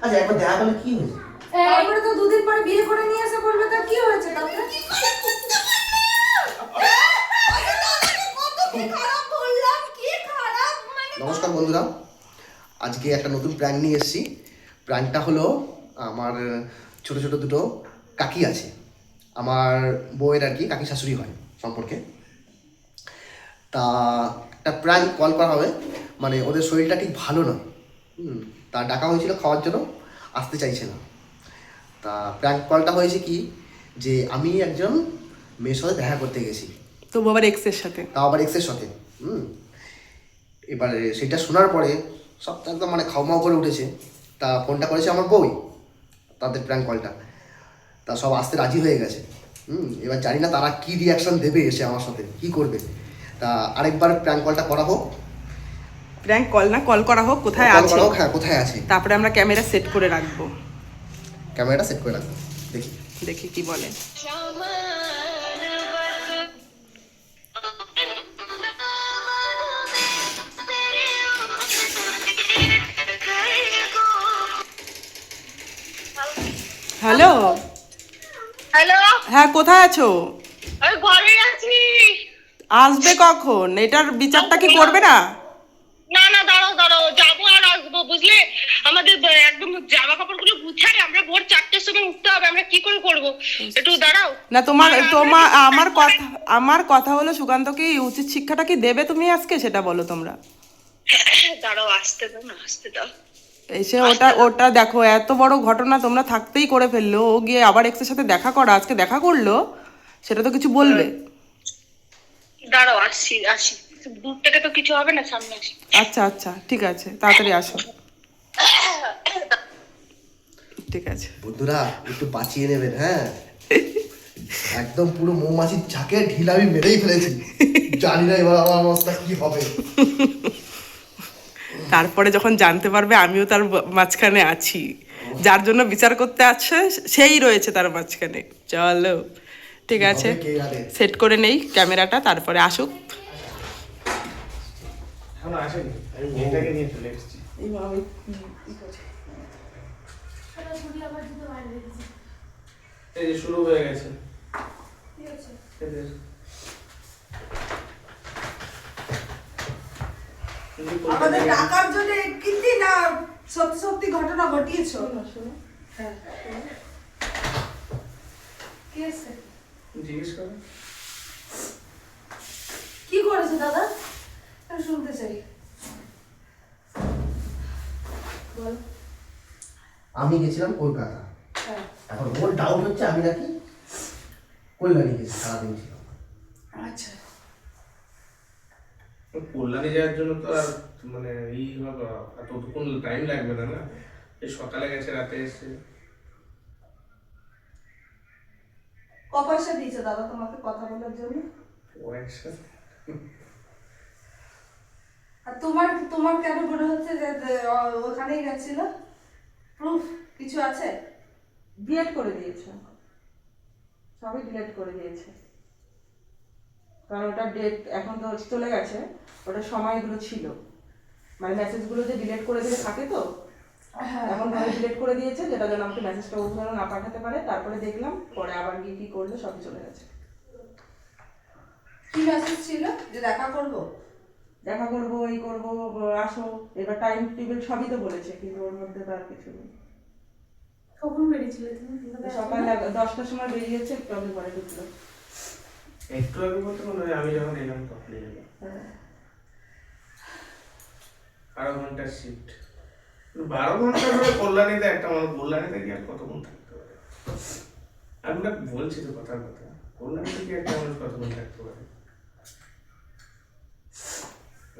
আচ্ছা একবার দেখা করলে কি হয়েছে? তারপরে তো দুদিন পরে বিয়ে করে নিয়ে এসে বলবে তা কি হয়েছে তাতে? নমস্কার বন্ধুরা, আজকে একটা নতুন প্র্যাঙ্ক নিয়ে এসেছি। প্র্যাঙ্কটা হলো আমার ছোট ছোট দুটো কাকি আছে, আমার বউয়ের আর কি কাকি শাশুড়ি হয় সম্পর্কে। তা একটা প্র্যাঙ্ক কল করা হবে, মানে ওদের শরীরটা ঠিক ভালো না। তা ডাকা হয়েছিল খাওয়ার জন্য, আসতে চাইছে না। তা প্র্যাঙ্ক কলটা হয়েছে কি, যে আমি একজন মেয়ের সাথে দেখা করতে গেছি, তো বাবার এক্সের সাথে। তাও আবার এক্সের সাথে। এবারে সেটা শোনার পরে সব তো একদম মানে খাওয়া করে উঠেছে। তা ফোনটা করেছে আমার বউই, তাদের প্র্যাঙ্ক কলটা। তা সব আসতে রাজি হয়ে গেছে। এবার জানি না তারা কি রিয়াকশন দেবে, এসে আমার সাথে কি করবে। তা আরেকবার প্র্যাঙ্ক কলটা করা হোক। প্র্যাঙ্ক কল না, কল করা হোক, কোথায় কল আছে? করা হোক, হ্যাঁ কোথায় আছে। তারপরে আমরা ক্যামেরা সেট করে রাখবো, ক্যামেরাটা সেট করে রাখবো, দেখি দেখি কি বলে। হ্যালো হ্যালো, হ্যাঁ, কোথায় আছো? আমি ঘরে আছি। আসবে কখন? এটার বিচারটা কি করবে না? না না, দাঁড়াও দাঁড়াও, যাবো আর আসবো, বুঝলে? আমাদের একদম জামা কাপড়গুলো গুছাই, আমরা ভোর 4টের সময় উঠতে হবে, আমরা কি করে করবো? একটু দাঁড়াও না, তোমার আর তোমার আমরা- আমার কথা হলো, সুকান্তকে উচিত শিক্ষাটা কি দেবে তুমি আজকে, সেটা বলো তোমরা। দাঁড়াও, আসতে দাও না, আসতে দাও। এসে ওটা ওটা দেখো, এত বড় ঘটনা তোমরা থাকতেই করে ফেললো, ও গিয়ে আবার এক্সের সাথে দেখা করা, আজকে দেখা করলো, সেটা তো কিছু বলবে। দাঁড়াও, আসছি আসি, দূর থেকে তো কিছু হবে না, সামনে আসি। আচ্ছা আচ্ছা, ঠিক আছে, তাড়াতাড়ি আসো। ঠিক আছে বন্ধুরা, একটু বাঁচিয়ে নেবেন, হ্যাঁ। একদম পুরো মৌমাছির ঝাঁকে ঢিলা আমি মেরেই ফেলেছি, জানি না এবার আমার অবস্থা কি হবে। তারপরে যখন জানতে পারবে আমিও তার মাঝখানে আছি, যার জন্য বিচার করতে আছে সেই রয়েছে তার মাঝখানে। চলো, ঠিক আছে, কি হবে কে জানে। সেট করে নেই ক্যামেরাটা, তারপরে আসুক। এখনো আসেনি, আমি মেয়েটাকে নিয়ে চলে এসেছি। এই যে শুরু হয়ে গেছে এদের। তুমি কলকাতায় আমাদের গেলে- টাকার জন্য কিন্তু না সত্যি সত্যি ঘটনা ঘটিয়েছো। হ্যাঁ, কি আছে? জিজ্ঞেস করো। কি করেছে দাদা? আমি শুনতে চাই। বল। আমি গেছিলাম কলকাতা। হ্যাঁ, এখন ওর ডাউট হচ্ছে আমি নাকি কল্যাণী গেছি, সারাদিন ছিল। আচ্ছা। কল্যাণী যাওয়ার জন্য তো আর মানে এতক্ষণ টাইম লাগবে না, না? এই সকালে গেছে, রাতে এসে। ক পয়সা দিয়েছে দাদা তোমাকে কথা বলার জন্য? ও একসাথে আর তোমার তোমার কেন মনে হচ্ছে যে ওখানেই গেছিল? প্রুফ কিছু আছে? ডিলেট করে দিয়েছে, সবই ডিলেট করে দিয়েছে, কারণ ওটা ডেট এখন তো চলে গেছে, ওটা সময়গুলো ছিল, মানে মেসেজগুলো যে ডিলেট করে দিলে থাকে তো, এখন ভাবে ডিলেট করে দিয়েছে, যেটা যেন আমাকে মেসেজটা ওখানে না পাঠাতে পারে। তারপরে দেখলাম, পরে আবার গিয়ে কি করলো, সবই চলে গেছে। কি মেসেজ ছিল? যে দেখা করব? দেখা করবো, এই করবো, আসো, এবার টাইম টেবিল সবই তো বলেছে, কিন্তু ওর মধ্যে তো আর কিছু নেই। কখন বেরিয়েছিলে তুমি? সকাল 10টার সময় বেরিয়েছে, একটু আগে পরে ঢুকলো। একটু আগে বলতে মনে হয় আমি যখন এলাম তখনই এলাম। 12 ঘন্টার শিফট। 12 ঘন্টা ধরে কল্যাণীতে একটা মানুষ, কল্যাণীতে কি আর কতক্ষণ থাকতে পারে? আমি না বলছি তো কথার কথা, কল্যাণীতে কি একটা মানুষ কতক্ষণ থাকতে পারে?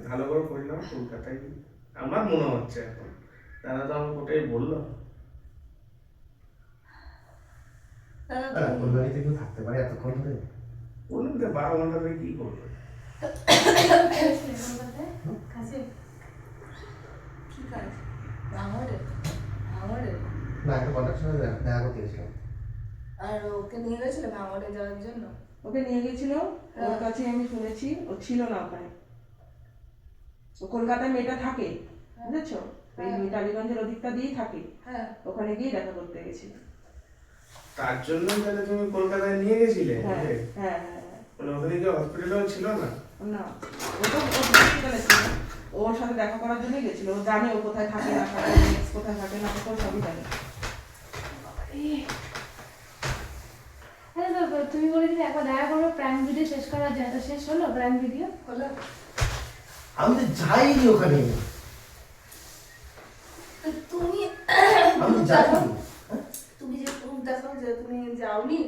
ভালো করে করি না কলকাতায়, আমার মনে হচ্ছে এখন। দাদা তো আমাকে ওটাই বললো। কল্যাণীতে কেউ থাকতে পারে এতক্ষণ ধরে? বললাম তো 12 ঘন্টা ধরে কি করবে? কি কাজ? ভাঙড়ে? ভাঙড়ে? না, একটা কন্ট্রাক্টর সাথে দেখা করতে গেছিলাম। আর ওকে নিয়ে গেছিলে ভাঙড়ে যাওয়ার জন্য? ওকে নিয়ে গেছিল, ওর কাছে আমি শুনেছি ও ছিল না ওখানে, ও কলকাতায় মেয়েটা থাকে, বুঝেছো? এই টালিগঞ্জের ওদিকটা দিয়েই থাকি, হ্যাঁ ওখানে গিয়ে দেখা করতে গেছি। তার জন্যই তাহলে তুমি কলকাতায় নিয়ে গেছিলে হ্যাঁ ওকে? হ্যাঁ হ্যাঁ মানে ওখানে গিয়ে হসপিটালেও ছিল না? না, ও তো হসপিটালে ছিল, ওর সাথে দেখা করার জন্যই গেছিল। ও জানে ও কোথায় থাকে না থাকে, কোথায় থাকে না থাকে, ও সবই জানে। আরে বাবা, তুমি বলেছিলে একবার দেখা করবো প্র্যাঙ্ক ভিডিও শেষ করার জন্য, তো শেষ হলো প্র্যাঙ্ক ভিডিও? হলো। আমি তো যাইনি ওখানে, তো তুমি আমি তো যাইনি। তুমি যে প্রুফ দেখাও যে তুমি যাওনি,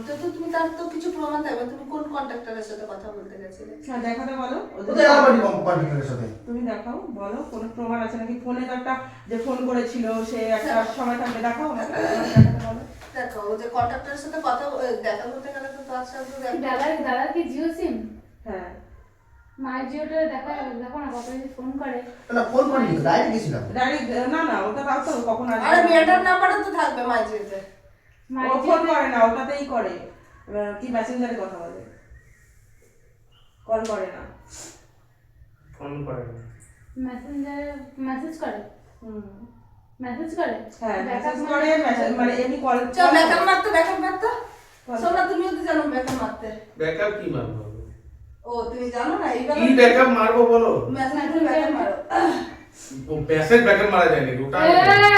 তো তুমি তার তো কিছু প্রমাণ থাকবে। তুমি কোন কন্ট্রাক্টরের সাথে কথা বলতে গেছিলে? হ্যাঁ দেখাতে বলো, কোথায় আমার কন্ট্রাক্টরের সাথে? তুমি দেখাও, বলো কোনো প্রমাণ আছে নাকি। ফোনে তো একটা যে ফোন করেছিল সে একটা সময় থাকবে, দেখাও আমাকে, দেখাতে বলো। দেখো ও যে কন্ট্রাক্টরের সাথে কথা দেখা করতে গেলে তো তার সাথে দাদার কি জিও সিম? হ্যাঁ মায়ের জিওটা দেখো না, কখন যদি ফোন করে। না ফোন করিনি, ডাইরেক্ট গেছিলাম। ডাইরেক্ট না না, ওটা তাও তো কখন আসবে। আরে মেয়েটার নাম্বারও তো থাকবে মাইজিতে। ও মায়ের ফোন করে না, ওটাতেই করে, কি মেসেঞ্জারে কথা বলে, কল করে না। ফোন করে না? মেসেঞ্জারে মেসেজ করে, হুম মেসেজ করে। হ্যাঁ Backup মেসেজ করে, মেসেজ মানে এমনি কল। চল ব্যাকআপ মারতে, ব্যাকআপ মারতে। সোনা তুমিও তো জানো ব্যাকআপ মারতে। ব্যাকআপ কি মারবো? ও তুমি জানো না এইবার কি ব্যাকআপ মারবো বলো? মেসেজ করে ব্যাকআপ মারো। মেসেজ ব্যাকআপ মারা যায় নাকি? ওটা আমি জানি না।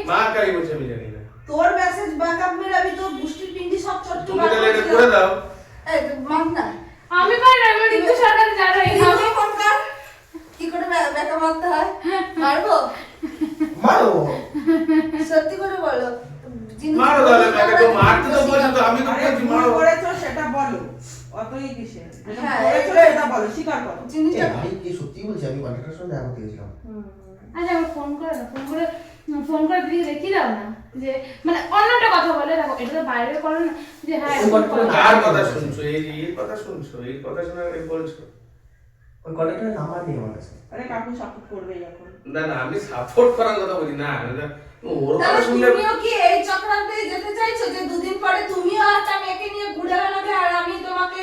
মা কাই বলছে আমি জানি না। তোর মেসেজ ব্যাকআপ মেরাবি তো বুষ্টির পিন্ডি সব চটকে তুমি তাহলে এটা করে দাও। এই মার না। আমি পারি না, আমি ঋতু সরকার জানো এই তুমি ফোন কর। কি করে ব্যাকআপ মারতে হয়? মারবো? মারো। সত্যি করে বলো। জিনিস- মারো তাহলে ব্যাকআপ মারতে তো বলছো তো, আমি তো আরে বলছি ভুল মারো। করেছো সেটা বলো, অতই কিসের, যেটা হ্যাঁ, করেছো এবার- সেটা বলো, স্বীকার করো। এ জিনিসটা ভাই কি সত্যি বলছি, আমি কন্ট্রাক্টরের সাথে দেখা করতে গেছিলাম। আচ্ছা আমার ফোন করে না, ফোন করে দিদি দেখিয়ে দাও না, যে মানে অন্যটা কথা বলে। দেখো এটা তো বাইরে করো না, যে হ্যাঁ ওই এরকম কথা করো। কার কথা শুনছো? এর কথা শুনছো? এর কথা শুনে এই বলছো? ওই কন্ট্রাক্টরের নাম্বার নেই আমার কাছে। আরে কাকু সাপোর্ট করবেই এখন। না না, আমি সাপোর্ট করার কথা বলি না। ওর কথা তাহলে শুনলে তুমিও কি এই চক্রান্তে যেতে চাইছো যে দুদিন পরে তুমিও একটা মেয়েকে নিয়ে ঘুরে বেড়াবে আর আমি তোমাকে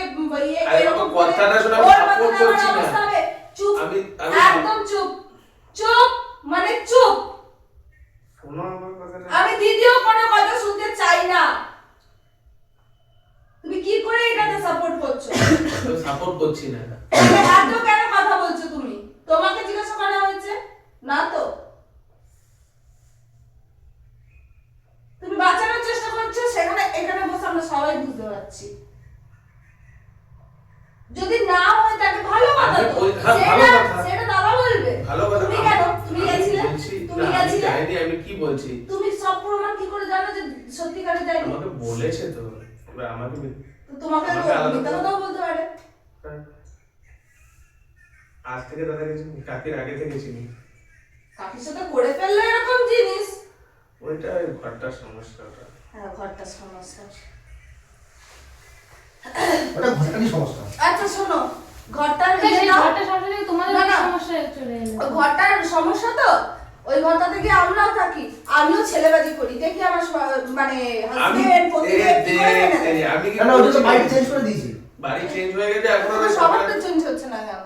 আরে এরকম বাবা, কথাটা শুনে আমি ওর support মতন আমার করছি না। অবস্থা হবে। চুপ, আমি- একদম চুপ, চুপ মানে চুপ। শোনো আমার কথাটা। আমি দ্বিতীয় কোনো কথা শুনতে চাই না। তুমি কি করে এটাকে সাপোর্ট করছো? সাপোর্ট করছি না। তাহলে এত কেন কথা বলছো তুমি? তোমাকে জিজ্ঞাসা করা হয়েছে না তো? তুমি বাঁচানোর চেষ্টা করছো, সেখানে এখানে বসে আমরা সবাই বুঝতে পারছি। যদি না হয় তাকে ভালো কথা আমি তো ওই- হ্যাঁ, ভালো সেটা কথা। সেটা দাদা বলবে। ভালো কথা। তুমি কেন? তুমি আমি গেছিলে? বলছি, তুমি না, আমি গেছিলে? যাইনি, আমি কি বলছি? তুমি সব প্রমাণ কি করে জানো যে সত্যিকারে যায়নি? আমাকে বলেছে তো, এবার আমাকে তো তোমাকে আমাকে আলাদা মিথ্যা করে- কথাও বলতে পারে। আজ থেকে দাদা গেছি, কাকির আগে থেকে চিনি। কাকির সাথে করে ফেললে এরকম জিনিস। ওইটা ওই ঘরটার সমস্যাটা। হ্যাঁ, ঘরটা সমস্যা। ওটা ঘরটারই সমস্যা। আচ্ছা শোনো, ঘরটার সেই ইয়ে দাও। ঘরটা সমস্যা নেই, তোমাদের না, না। সমস্যা চলে এলো। ওই ঘরটার সমস্যা তো, ওই ঘরটা থেকে আমরাও থাকি, আমিও ছেলেবাজি করি, দেখি আমার মানে আমি হাজবেন্ড প্রতিদিন কি করে মেনে নেয়। আমি কি না না, ওটা তো বলছি? বাড়ি চেঞ্জ করে দিয়েছি। বাড়ি চেঞ্জ হয়ে গেছে এখন তোমার ওই স্বভাবটা চেঞ্জ হচ্ছে না কেন?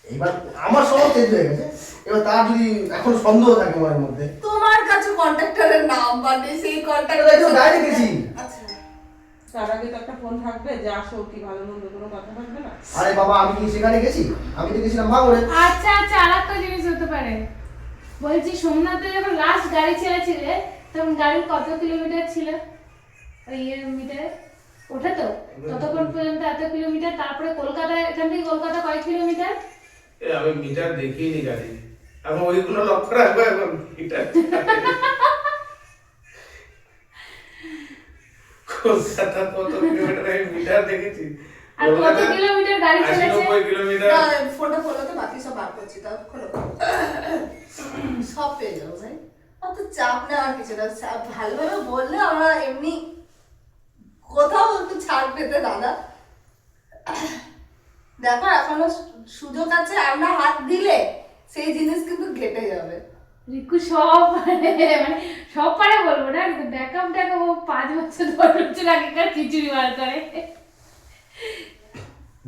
এবার আমার স্বভাব চেঞ্জ হয়ে গেছে, এবার তার যদি এখন সন্দেহ থাকে মনের মধ্যে। তোমার কাছে কন্ট্রাক্টরের নাম্বার নেই, সেই এটা কন্ট্রাক্টর তো ডাইরেক্ট গেছি। আচ্ছা তার আগে তো একটা ফোন থাকবে যে আসো, কি ভালো মন্দ কোনো কথা থাকবে না। আরে বাবা, আমি কি সেখানে গেছি? আমি তো গেছিলাম ভাঙড়ে। আচ্ছা আচ্ছা, আর একটা জিনিস হতে পারে। বলছি সোমনাথে যখন লাস্ট গাড়ি ছেড়েছিলে তখন গাড়ির কত কিলোমিটার ছিল? ওই মিটারে ওঠে তো ততক্ষণ পর্যন্ত এত কিলোমিটার, তারপরে কলকাতা, এখান থেকে কলকাতা কয় কিলোমিটার? আমি মিটার দেখিনি গাড়ি, এখন ওইগুলো লক্ষ্য রাখবো। এখন মিটার কলকাতা কত কিলোমিটার আমি মিটার দেখেছি। আর কত কিলোমিটার গাড়ি চলেছে? 80-90 কিলোমিটার। ফোনটা খোলো তো, বাকি সব বার করছি, তাও খোলো। সব পেয়ে যাবো ভাই, অত চাপ নেওয়ার কিছু না। ভালোভাবে বললে আমরা এমনি কোথাও একটু ছাড় পেতে দাদা। দেখো এখনো সুযোগ আছে, আমরা হাত দিলে সেই জিনিস কিন্তু ঘেটে যাবে। রিকু সব পারে, মানে সব পারে বলবো না, কিন্তু ব্যাকআপ টাকা ও 5 বছর 10 বছর আগেকার খিচুড়ি বার করে।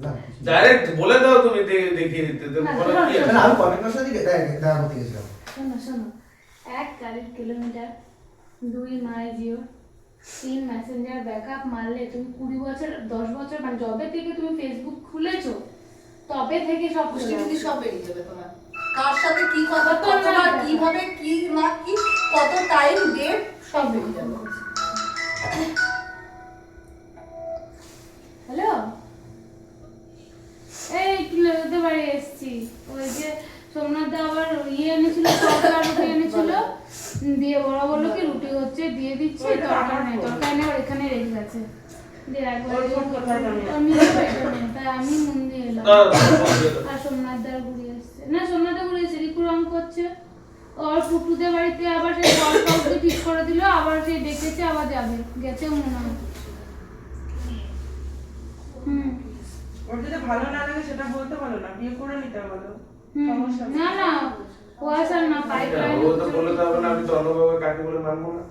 না কিছু ডাইরেক্ট বলে দাও তুমি দেখিয়ে দিতে তো না, বলো কি না, আছে? না, আমি কন্ট্রাক্টরের সাথে দেখা করতে গেছিলাম। শোনো শোনো, 1 গাড়ির কিলোমিটার, 2 মাই জিও, 3 মেসেঞ্জার ব্যাকআপ মারলে তুমি 20 বছর 10 বছর মানে যবে থেকে তুমি ফেসবুক খুলেছো তবে থেকে সব পুষ্টি খুলে টুষ্টি সব বেরিয়ে যাবে তোমার। কার সাথে কি কথা, কত কতবার না কিভাবে কি না কি, কত টাইম ডেট সব বেরিয়ে যাবে। হ্যালো, এই কিলোতে বাড়ি এসেছি। ওই যে সোমনাথ দা আবার এনেছিল, সরকার রুটি এনেছিল, দিয়ে ওরা বললো কি রুটি হচ্ছে দিয়ে দিচ্ছে, তরকারি নেই আবার এখানে রেখে গেছে। দিয়ে একবার আমি তাই আমি মন্দির এলাম। আর সোমনাথ দা ঘুরে এসছে, না সোমনাথ দা ঘুরে এসছে, রিকু রং করছে। ওর টুটুদের বাড়িতে আবার সেই জল ঠিক করে দিল, আবার সেই ডেকেছে, আবার যাবে, গেছেও মনে হয়। হুম ওর যদি ভালো না লাগে সেটা বলতে পারো না, বিয়ে করে নিতে বলো। হুম। সমস্যা নেই। না না কুয়াশা না পাইপ লাইন ও তো বলে দাও না, আমি তো অনুভবের কাকে বলে মানবো না।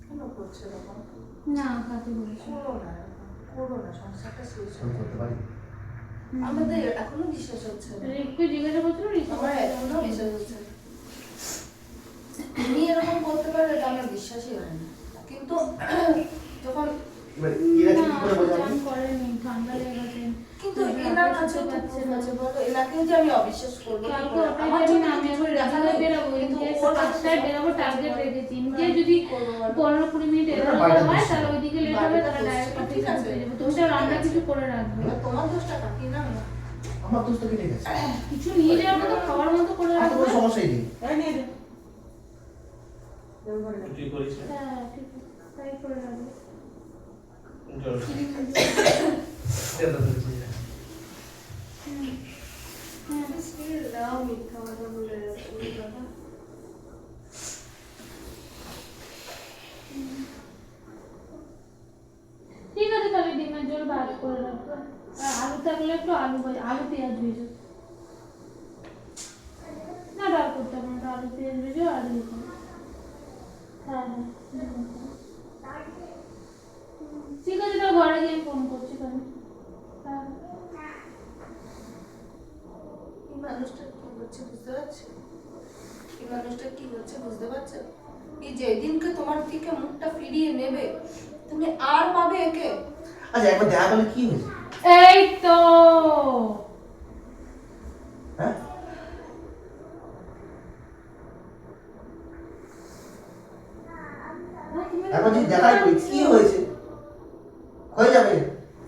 কেন করছো এরকম? না কাকে বলছো? করো না এরকম, করো না, সংসারটা শেষ আমি হবে। করতে পারি। আমাদের এখনো বিশ্বাস হচ্ছে না। রিকু জিজ্ঞাসা করছিল, রিকু আমার এখনো বিশ্বাস হচ্ছে না। তুমি এরকম করতে পারবে এটা আমার বিশ্বাসই হয় না। কিন্তু যখন এবার এরা কি না, করে বোঝাবো? চান করেনি, ঠান্ডা লেগে গেছে। কিন্তু এনার কাছেও তো proof আছে, বলো এনাকেও যে আমি অবিশ্বাস করবো কি কালকে করে? ওটাই আমার জানি চোখে না, আমি কিছু এখন দেখা রাস্তায় নেই। বেরোবো, কিন্তু ইনকেস ওর 5টায় বেরোবো, টার্গেট রেখেছি। ইনকেস যদি 15-20 মিনিট এরকম হয় তাহলে ওইদিকে লেট হবে, তাহলে ডাইরেক্ট অফিসে চলে যাবো। তুমি তো রান্না কিছু করে রাখবে, এবার তোমার দোষটা কাকি না না। আমার দোষ তো কেটে গেছে। কিছু নিয়ে যাওয়ার মতো খাওয়ার মতো করে আমার তো রাখবে। কোনো সমস্যাই নেই। এই নিয়ে দে। দেবো না। তুই করিস না? হ্যাঁ ঠিক আছে, তাই করে রাখবে। জল। Still দাও মিথ্যা কথা বলে যাচ্ছে দাদা। ঠিক আছে, তাহলে ডিমের ঝোল ভাত করে রাখবো। আর আলু থাকলে একটু আলু ভাজা, আলু পেঁয়াজ ভেজো। না ডাল করতে হবে না, আলু পেঁয়াজ ভেজো আর ইয়ে করো। হ্যাঁ হ্যাঁ ঠিক আছে, তাহলে ঘরে গিয়ে ফোন করছি তাহলে। হ্যাঁ এই মানুষটা কি হচ্ছে বুঝতে পারছো? এই মানুষটা কি হচ্ছে বুঝতে পারছো? এই যেদিনকে তোমার থেকে মুখটা ফিরিয়ে নেবে তুমি আর পাবে একে। আচ্ছা, একবার দেখা করলে কি হয়েছে? এই তো হ্যাঁ? একবার যদি দেখা করি কি হয়েছে? হয়ে যাবে।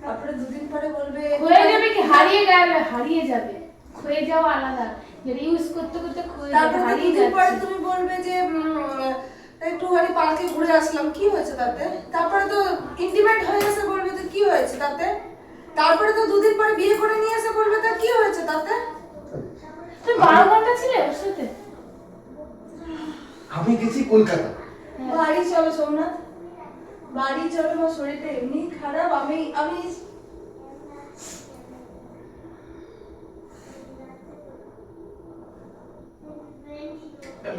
তারপরে দুদিন পরে বলবে হয়ে যাবে কি হারিয়ে গেলে হারিয়ে যাবে, ক্ষয়ে যাওয়া আলাদা, যেটা ইউজ করতে করতে ক্ষয়ে যাবে, তারপরে তো হারিয়ে দুদিন পরে যাচ্ছে। তুমি বলবে যে একটুখানি পার্কে ঘুরে আসলাম, কি হয়েছে তাতে? তারপরে তো ইন্টিমেট হয়ে গেছে বলবে যে কি হয়েছে তাতে? তারপরে তো দুদিন পরে বিয়ে করে নিয়ে এসে বলবে তা কি হয়েছে তাতে? তুমি 12 ঘন্টা ছিলে ওর সাথে? আমি গেছি কলকাতা। বাড়ি চলো সোমনাথ, বাড়ি চলো, আমার শরীরটা এমনি খারাপ। আমি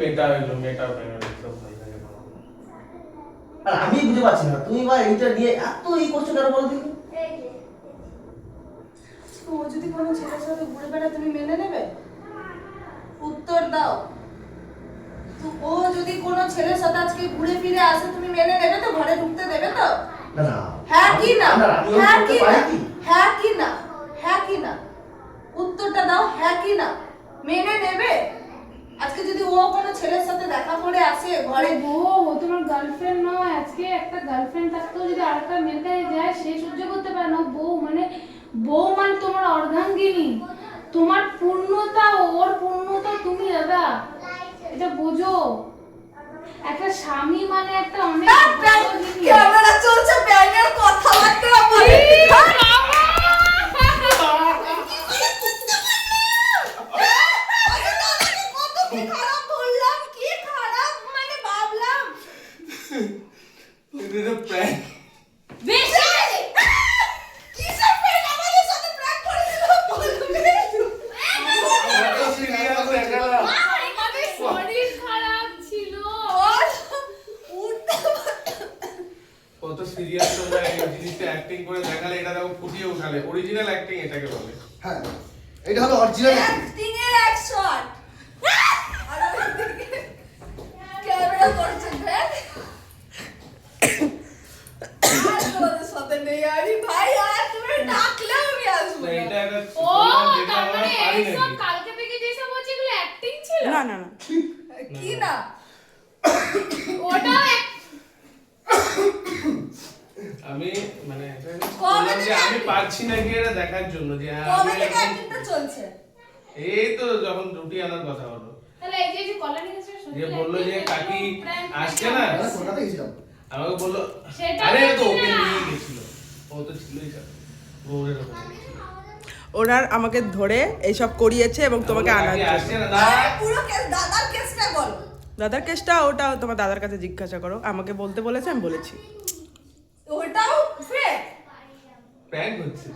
মেটা হইলো, মেটা হইলো, সব হয়ে গেল। আর আমি বুঝতে পারছি না তুমি বা এইটা নিয়ে এত এই করছো কেন বলো দেখি? ও যদি কোনো ছেলের সাথে ঘুরে বেড়ায় তুমি মেনে নেবে? উত্তর দাও। তো ও যদি কোনো ছেলের সাথে আজকে ঘুরে ফিরে আসে তুমি মেনে নেবে তো? ঘরে ঢুকতে দেবে তো? না না। হ্যাঁ কি না? আমি হ্যাঁ করতে কি না? পারি কি? হ্যাঁ কি না? হ্যাঁ কি না? উত্তরটা দাও, হ্যাঁ কি না? মেনে নেবে? আজকে যদি ও কোনো ছেলের সাথে দেখা করে আসে ঘরে, ও তোমার গার্লফ্রেন্ড নয়, আজকে একটা গার্লফ্রেন্ড থাকতেও যদি আরেকটা মেয়ের কাছে যায় সে সহ্য করতে পারে না। বউ মানে তোমার অর্ধাঙ্গিনী, তোমার পূর্ণতা, ওর পূর্ণতা তুমি দাদা, এটা বোঝো। একটা স্বামী মানে একটা অনেক বড় জিনিস। ক্যামেরা চলছে, ব্যাঙের কথাবার্তা বলে। কত কি খারাপ বললাম, কি খারাপ মানে ভাবলাম। এটা তো প্র্যাঙ্ক। বেশি কিসের প্র্যাঙ্ক? আমাদের সাথে প্র্যাঙ্ক করেছিল বলবে। আমরা তো সিরিয়াস হয়ে গেলাম। মানে শরীর খারাপ ছিল। উঠতে কত সিরিয়াস তোমরা এই জিনিসটা অ্যাক্টিং করে দেখালে এটা দেখো ফুটিয়ে উঠালে অরিজিনাল অ্যাক্টিং এটাকে বলে। হ্যাঁ এটা হলো অরিজিনাল অ্যাক্টিং এর এক শট আর ওইদিকে ক্যামেরা করছে দেখ আর তোমাদের সাথে নেই আমি ভাই আর তুমি ডাকলেও আমি আসবো তো না। এটা একটা ও যেটা তার আমরা মানে পারি এইসব নাকি কালকে থেকে যেসব হচ্ছে এগুলো অ্যাক্টিং ছিল না না না কি না ওটাও আমি মানে এটা কবে বললাম যে থেকে আমি acting? পারছি না কি এটা দেখার জন্য যে হ্যাঁ, কবে আমি থেকে এখন- অ্যাক্টিংটা চলছে এই তো যখন রুটি আনার কথা হলো তাহলে এই যে কল্যাণী গেছে যে বললো যে কাকি আসছে না আমরা কলকাতা গেছিলাম আমাকে বললো সেটা আরে ও তো বলছি ওকে না। নিয়ে গেছিল ও তো ছিলই স্যার বউরের ওখানে ছিল। ওনার আমাকে ধরে এইসব করিয়েছে এবং তোমাকে আমাকে আনার কাকি জন্য আসছে না না আরে পুরো কেস দাদার কেসটা বলো দাদার কেসটা ওটা তোমার দাদার কাছে জিজ্ঞাসা করো, আমাকে বলতে বলেছে আমি বলেছি। ওটাও ফেক প্র্যাঙ্ক হচ্ছে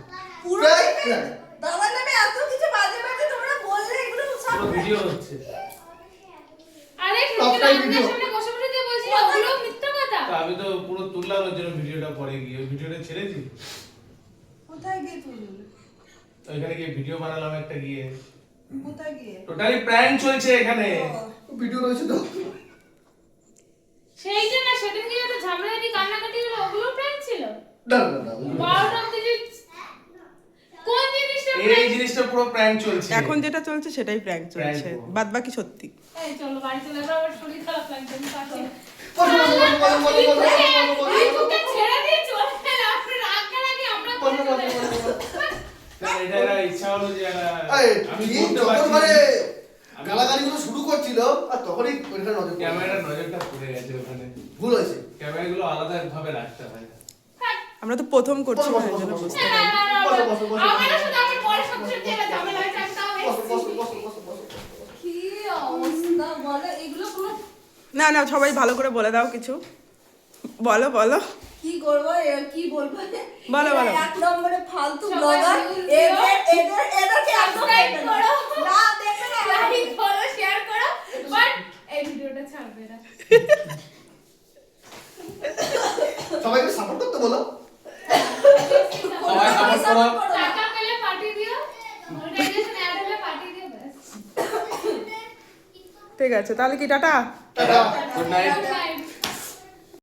পুরো Prank, fake? prank। দাদার নামে এত কিছু বাজে বাজে তোমরা বললে এগুলো সব পুরো ভিডিও হচ্ছে আরে Top তুমি time আমাদের video। সামনে বসে বসে দিয়ে বলছিস ওগুলো মিথ্যা কথা তো আমি তো পুরো তুললাম ওর জন্য ভিডিওটা পরে গিয়ে ওই ভিডিওটা ছেড়েছি কোথায় গিয়ে তুললি ওইখানে গিয়ে ভিডিও বানালাম একটা গিয়ে কোথায় গিয়ে টোটালি প্র্যাঙ্ক চলছে এখানে ভিডিও রয়েছে তো সেইটা না সেদিন কি একটা ঝামেলাটি কান্নাকাটি হলো ওগুলো প্র্যাঙ্ক ছিল না না না ওগুলো- 12টা অবধি যে কোন জিনিসটা এই prank? জিনিসটা পুরো প্র্যাঙ্ক চলছে এখন যেটা চলছে সেটাই প্র্যাঙ্ক চলছে, Prank। বাদ বাকি সত্যি। এই চলো বাড়ি চলে যাবো আমার শরীর খারাপ লাগছে আমি পাচ্ছি না। বলো, বলো, বলো, বলো, বলো, বলো, বলো, বলো, এই বলো, তোকে ছেড়ে দিয়ে চলে গেল আপনি রাগ লাগে আমরা বলো, করে বলো, চলে বলো, যাবো। বলো। না, এটা একটা ইচ্ছা হলো যে এই, আমি কি বলতে যখন পারছি মানে আমি- গালাগালিগুলো শুরু করছিল আর তখনই ওইখানে নজর পড়লো। ক্যামেরার নজরটা পড়ে গেছে ওখানে ভুল হয়েছে ক্যামেরাগুলো আলাদা ভাবে রাখতে হয় আমরা তো প্রথম করছি বসো, না, বসো, এই জন্য বসো, বুঝতে না, না, না, না, বসো, বসো, বসো। আমার সাথে আমার বড় সবচেয়ে যেটা ঝামেলা হয়েছে আমি তাও বসো, বসো, এসেছি। বসো, বসো, বসো। কি অবস্থা বলো এগুলো কোনো না না সবাই ভালো করে বলে দাও কিছু, বলো বলো। কি করবো কি বলবো বলো, এরা বলো। এক নম্বরে ফালতু সবাই ব্লগার views দিও। এদেরকে একদম Subscribe দেখবে না। করো। না দেখবে না লাইক করো শেয়ার করো বাট এই ভিডিওটা ছাড়বে না সবাইকে সাপোর্ট করতে বলো সবাই সাপোর্ট করো টাকা পেলে পাঠিয়ে দিও মনিটাইজেশন অ্যাড হলে পাঠিয়ে দিও ব্যাস ঠিক আছে তাহলে কি tata. Tata good night Bye.